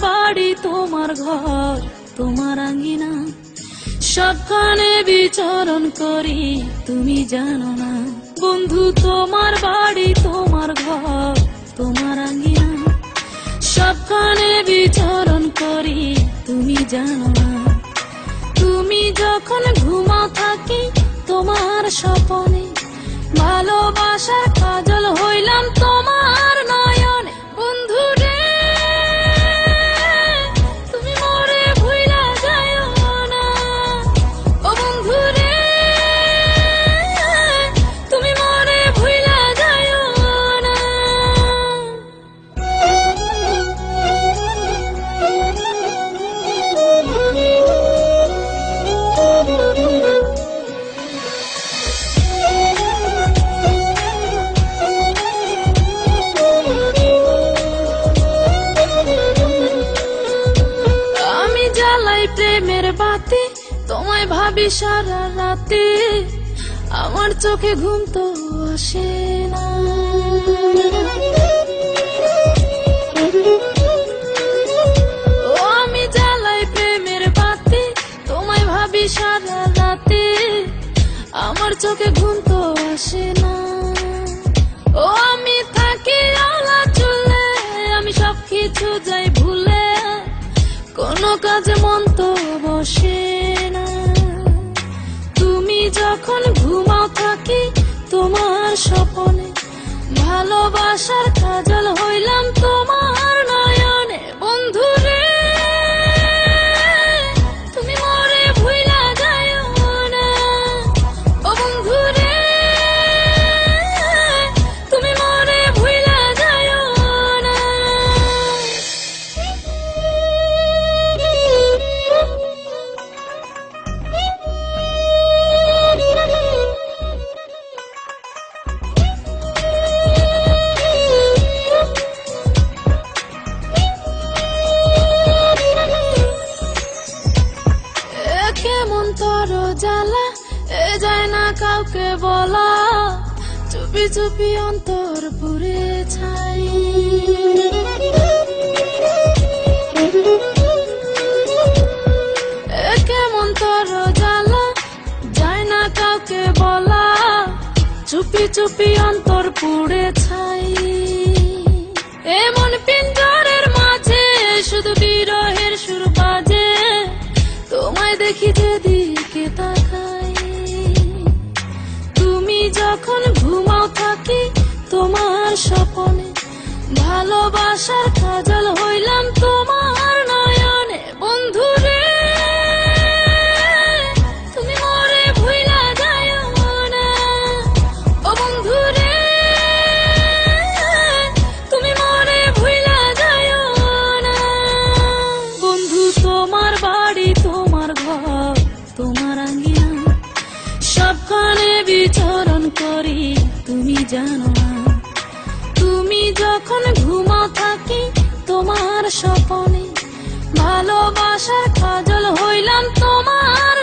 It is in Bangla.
বাড়ি তোমার ঘর তোমার আঙ্গিনা, সবখানে বিচরণ করি তুমি জানো না। বন্ধু তোমার বাড়ি তোমার ঘর তোমার আঙ্গিনা, সবখানে বিচরণ করি তুমি জানো না। তুমি যখন ঘুমাও থাকি তোমার স্বপনে, ভালোবাসার কাজল হইলাম তোমার নয়নে। বন্ধু রে তুমি মরে ভুইলা যাইও না, ও বন্ধু রে তুমি মরে ভুইলা যাইও না। প্রেমের বাতি তোমায় ভাবি সারা রাতে, আমার চোখে ঘুম তো আসে না। ও আমি জ্বালাই প্রেমের বাতি তোমায় ভাবি সারা রাতে, আমার চোখে ঘুম তো আসে না। ও আমি থাকি আলা চুলে, আমি সবকিছু যাই ভুলে, কোনো কাজে মন তো বসে না। তুমি যখন ঘুমাও থাকি তোমার স্বপনে, ভালোবাসার কাজল হইলাম তোমার নয়নে। বন্ধু রে তুমি মরে ভুইলা যাইও না, ও বন্ধু রে তুমি মরে ভুইলা যাইও না। কেমন তোর জ্বালা এ যায় না কাউকে বলা, চুপি চুপি অন্তর পুড়ে ছাই। কেমন তোর জ্বালা যায় না কাউকে বলা, চুপি চুপি অন্তর পুড়ে ছাই। এমন পিঞ্জরের মাঝে শুধু বিরহের সুর বাজে, তোমায় দেখি যেদিকে তাকাই। তুমি যখন ঘুমাও থাকি তোমার স্বপনে, ভালোবাসার কাজল হইলাম তোমার নয়নে। বন্ধু রে তুমি মরে ভুইলা যাইও না, ও বন্ধু রে তুমি মরে ভুইলা যাইও না। বন্ধু তোমার বাড়ি তোমার ঘর তোমার আঙ্গিনা, সবখানে বিচরণ করি তুমি জানো না। তুমি যখন ঘুমাও থাকি তোমার স্বপনে, ভালোবাসার কাজল হইলাম তোমার